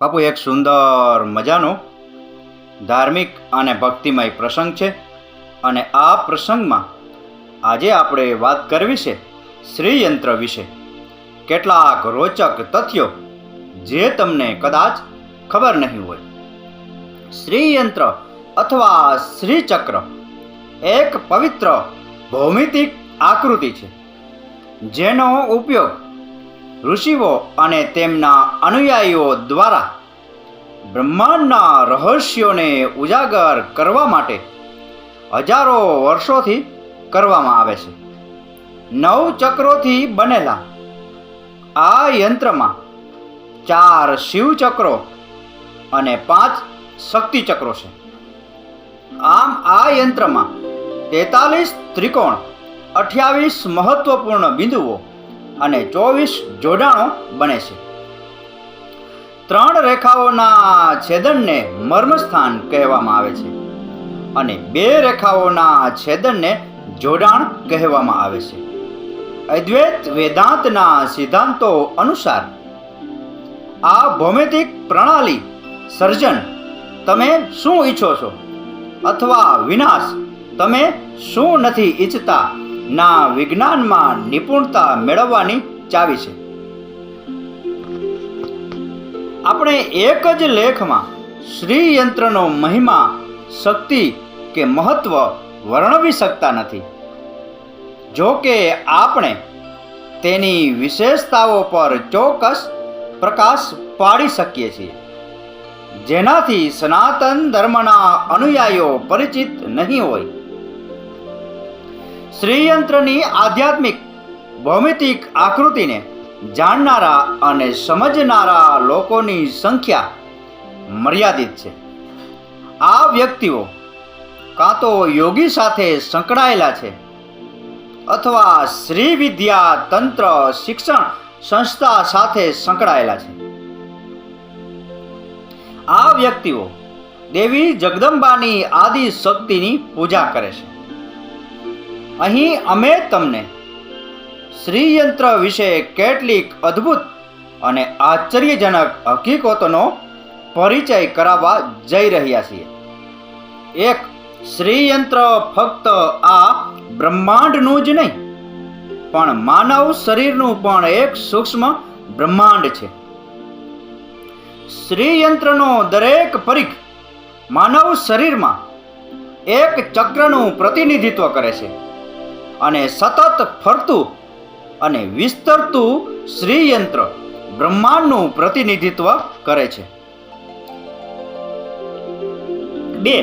બાપુ, એક સુંદર મજાનો ધાર્મિક અને ભક્તિમય પ્રસંગ છે અને આ પ્રસંગમાં આજે આપણે વાત કરવી છે શ્રી યંત્ર વિશે. કેટલાક રોચક તથ્યો જે તમને કદાચ ખબર નહીં હોય. શ્રી યંત્ર અથવા શ્રી ચક્ર એક પવિત્ર ભૌમિતિક આકૃતિ છે જેનો ઉપયોગ ઋષિઓ અને તેમના અનુયાયીઓ દ્વારા બ્રહ્માંડના રહસ્યોને ઉજાગર કરવા માટે હજારો વર્ષોથી કરવામાં આવે છે. 9 ચક્રોથી બનેલા આ યંત્રમાં 4 શિવ ચક્રો અને 5 શક્તિ ચક્રો છે. આમ આ યંત્રમાં 43 ત્રિકોણ, 28 મહત્વપૂર્ણ બિંદુઓ અને 24 જોડાણો બને છે. 3 રેખાઓના છેદનને મર્મસ્થાન કહેવામાં આવે છે અને 2 રેખાઓના છેદનને જોડાણ કહેવામાં આવે છે. અદ્વૈત વેદાંતના સિદ્ધાંતો અનુસાર આ ભૌમિતિક પ્રણાલી સર્જન તમે શું ઈચ્છો છો અથવા વિનાશ તમે શું નથી ઈચ્છતા ના વિજ્ઞાનમાં નિપુણતા મેળવવાની ચાવી છે. આપણે એક જ લેખમાં શ્રી યંત્રનો મહિમા, શક્તિ કે મહત્વ વર્ણવી શકતા નથી. જો કે આપણે તેની વિશેષતાઓ પર ચોક્કસ પ્રકાશ પાડી શકીએ છીએ જેનાથી સનાતન ધર્મના અનુયાયીઓ પરિચિત નહીં હોય. શ્રીયંત્રની આધ્યાત્મિક ભૌમિતિક આકૃતિને જાણનારા અને સમજનારા લોકોની સંખ્યા મર્યાદિત છે. આ વ્યક્તિઓ કાં તો યોગી સાથે સંકળાયેલા છે અથવા શ્રી વિદ્યા તંત્ર શિક્ષણ સંસ્થા સાથે સંકળાયેલા છે. આ વ્યક્તિઓ દેવી જગદંબાની આદિ શક્તિની પૂજા કરે છે. અહીં અમે તમને શ્રીયંત્ર વિશે કેટલીક અદ્ભુત અને આશ્ચર્યજનક હકીકતોનો પરિચય કરાવવા જઈ રહ્યા છીએ. એક, શ્રીયંત્ર ફક્ત આ બ્રહ્માંડનું જ નહીં પણ માનવ શરીરનું પણ એક સૂક્ષ્મ બ્રહ્માંડ છે. શ્રીયંત્રનો દરેક પરીખ માનવ શરીરમાં એક ચક્રનું પ્રતિનિધિત્વ કરે છે અને સતત ફરતું અને વિસ્તરતું શ્રીયંત્ર બ્રહ્માંડનું પ્રતિનિધિત્વ કરે છે. 2,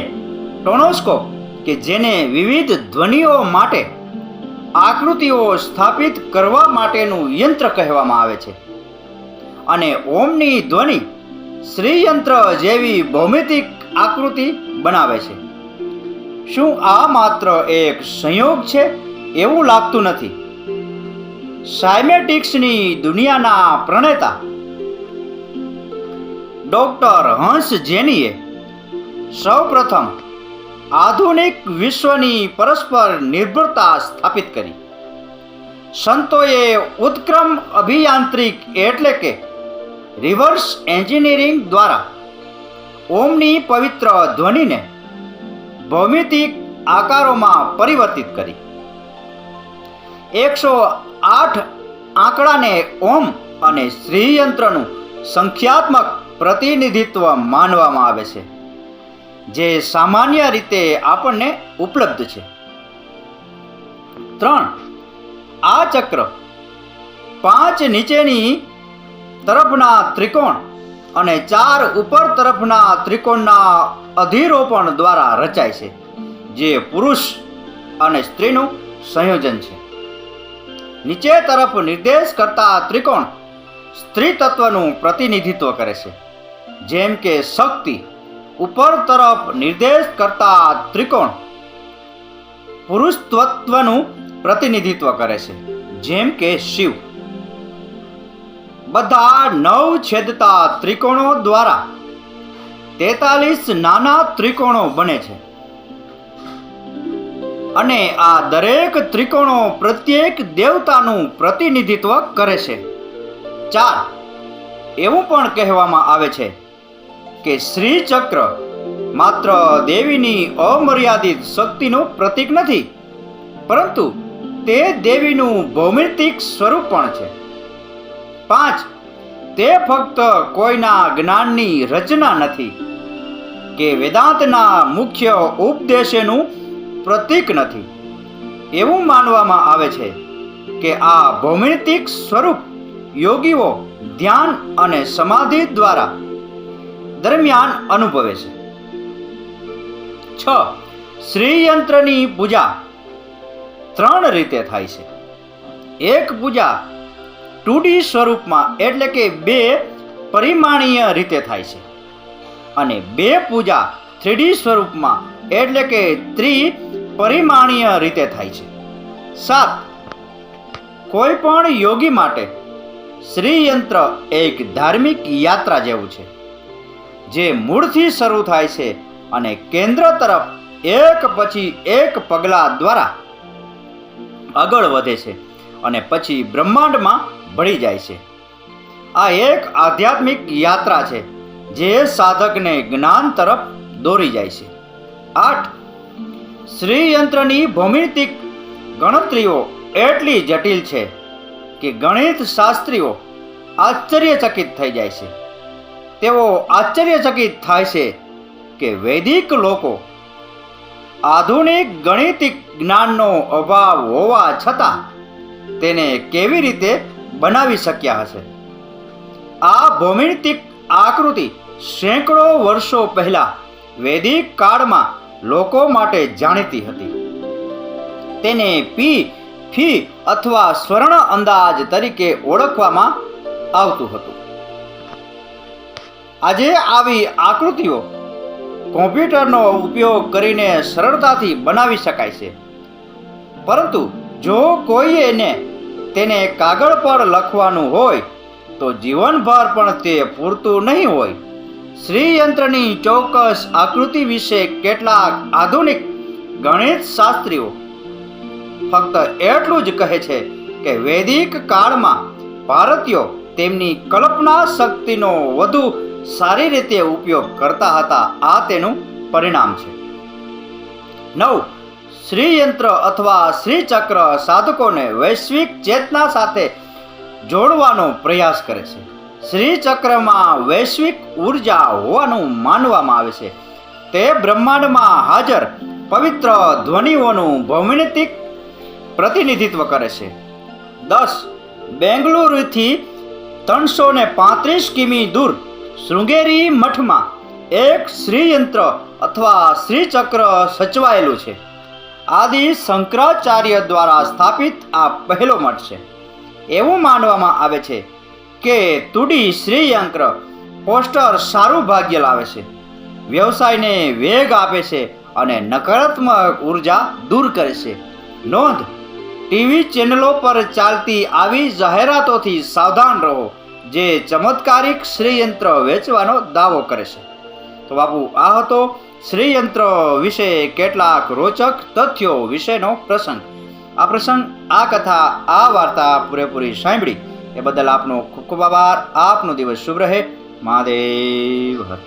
ટોનોસ્કોપ કે જેને વિવિધ ધ્વનિઓ માટે આકૃતિઓ સ્થાપિત કરવા માટેનું યંત્ર કહેવામાં આવે છે અને ઓમની ધ્વનિ શ્રીયંત્ર જેવી ભૌમિતિક આકૃતિ બનાવે છે. શું આ માત્ર એક સંયોગ છે? એવું લાગતું નથી. સાયમેટિક્સની દુનિયાના પ્રણેતા ડોક્ટર હંસ જેનીએ સૌપ્રથમ આધુનિક વિશ્વની પરસ્પર નિર્ભરતા સ્થાપિત કરી. સંતોએ ઉત્ક્રમ અભિયાંત્રિક એટલે કે રિવર્સ એન્જિનિયરિંગ દ્વારા ઓમની પવિત્ર ધ્વનિને ભૌમિતિક આકારોમાં પરિવર્તિત કરી. 108 આંકડાને ઓમ અને શ્રીયંત્રનું સંખ્યાત્મક પ્રતિનિધિત્વ માનવામાં આવે છે જે સામાન્ય રીતે આપણને ઉપલબ્ધ છે. 3, આ ચક્ર 5 નીચેની તરફના ત્રિકોણ અને 4 ઉપર તરફના ત્રિકોણના અધિરોપણ દ્વારા રચાય છે જે પુરુષ અને સ્ત્રીનું સંયોજન છે. નીચે તરફ નિર્દેશ કરતા ત્રિકોણ સ્ત્રી તત્વનું પ્રતિનિધિત્વ કરે છે જેમ કે શક્તિ. ઉપર તરફ નિર્દેશ કરતા ત્રિકોણ પુરુષ તત્વનું પ્રતિનિધિત્વ કરે છે જેમ કે શિવ. બધા 9 છેદતા ત્રિકોણો દ્વારા 43 નાના ત્રિકોણો બને છે અને આ દરેક ત્રિકોણો પ્રત્યેક દેવતાનું પ્રતિનિધિત્વ કરે છે. 4, એવું પણ કહેવામાં આવે છે કે શ્રી ચક્ર માત્ર દેવીની અમર્યાદિત શક્તિનું પ્રતીક નથી, પરંતુ તે દેવીનું ભૌમિતિક સ્વરૂપ પણ છે. 5. તે ફક્ત કોઈના જ્ઞાનની રચના નથી કે વેદાંતના મુખ્ય ઉપદેશનું પ્રતીક નથી. એવું માનવામાં આવે છે કે આ ભૌમિતિક સ્વરૂપ યોગીઓ ધ્યાન અને સમાધિ દ્વારા દરમિયાન અનુભવે છે. 6. શ્રીયંત્રની પૂજા 3 રીતે થાય છે. એક પૂજા 2D સ્વરૂપમાં એટલે કે 2 પરિમાણીય રીતે થાય છે, અને 2 પૂજા 3D સ્વરૂપમાં એટલે કે ત્રિપરિમાણીય રીતે થાય છે. 7. કોઈ પણ યોગી માટે શ્રીયંત્ર એક ધાર્મિક યાત્રા જેવું છે, જે મૂળથી શરૂ થાય છે અને કેન્દ્ર તરફ એક પછી એક પગલાં દ્વારા આગળ વધે છે અને પછી બ્રહ્માંડમાં ભળી જાય છે. આ એક આધ્યાત્મિક યાત્રા છે જે સાધકને જ્ઞાન તરફ દોરી જાય છે. 8. શ્રીયંત્રની ભૌમિતિક ગણતરીઓ એટલી જટિલ છે કે ગણિત શાસ્ત્રીઓ આશ્ચર્યચકિત થઈ જાય છે. તેઓ આશ્ચર્યચકિત થાય છે કે વૈદિક લોકો આધુનિક ગણિતિક જ્ઞાનનો અભાવ હોવા છતાં તેને કેવી રીતે બનાવી શક્યા હશે. આ ભૌમિતિક આકૃતિ સેંકડો વર્ષો પહેલા વૈદિક કાળમાં લોકો માટે જાણીતી હતી. તેને પી ફી અથવા સ્વર્ણ અંદાજ તરીકે ઓળખવામાં આવતું હતું. આજે આવી આકૃતિઓ કોમ્પ્યુટરનો ઉપયોગ કરીને સરળતાથી બનાવી શકાય છે, પરંતુ જો કોઈને તેને કાગળ પર લખવાનું હોય તો જીવનભર પણ તે પૂરતું નહીં હોય. શ્રીયંત્રની ચોક્કસ આકૃતિ વિશે કેટલાક આધુનિક ગણિત શાસ્ત્રીઓ ફક્ત એટલું જ કહે છે કે વૈદિક કાળમાં ભારતીયો તેમની કલ્પના શક્તિનો વધુ સારી રીતે ઉપયોગ કરતા હતા. આ તેનું પરિણામ છે. 9. શ્રીયંત્ર અથવા શ્રીચક્ર સાધકોને વૈશ્વિક ચેતના સાથે જોડવાનો પ્રયાસ કરે છે. શ્રીચક્રમાં વૈશ્વિક ઉર્જા હોવાનું માનવામાં આવે છે. તે બ્રહ્માંડમાં હાજર પવિત્ર ધ્વનિઓનું ભૌમિતિક પ્રતિનિધિત્વ કરે છે. 10. બેંગલુરુથી 335 કિમી દૂર શૃંગેરી મઠમાં એક શ્રીયંત્ર અથવા શ્રીચક્ર સચવાયેલું છે. આદિ શંકરાચાર્ય દ્વારા સ્થાપિત આ પહેલો મઠ છે. એવું માનવામાં આવે છે કે 2D શ્રીયંત્ર પોસ્ટર સારું ભાગ્ય લાવે છે, વ્યવસાયને વેગ આપે છે અને નકારાત્મક ઉર્જા દૂર કરે છે. નોંધ: ટીવી ચેનલો પર ચાલતી આવી જાહેરાતોથી સાવધાન રહો જે ચમત્કારિક શ્રીયંત્ર વેચવાનો દાવો કરે છે. તો બાપુ, આ હતો શ્રીયંત્ર વિશે કેટલાક રોચક તથ્યો વિશેનો પ્રસંગ. આ કથા, આ વાર્તા પૂરેપૂરી સાંભળી એ બદલ આપનો ખૂબ ખૂબ આભાર. આપનો દિવસ શુભ રહે. મહાદેવ હર.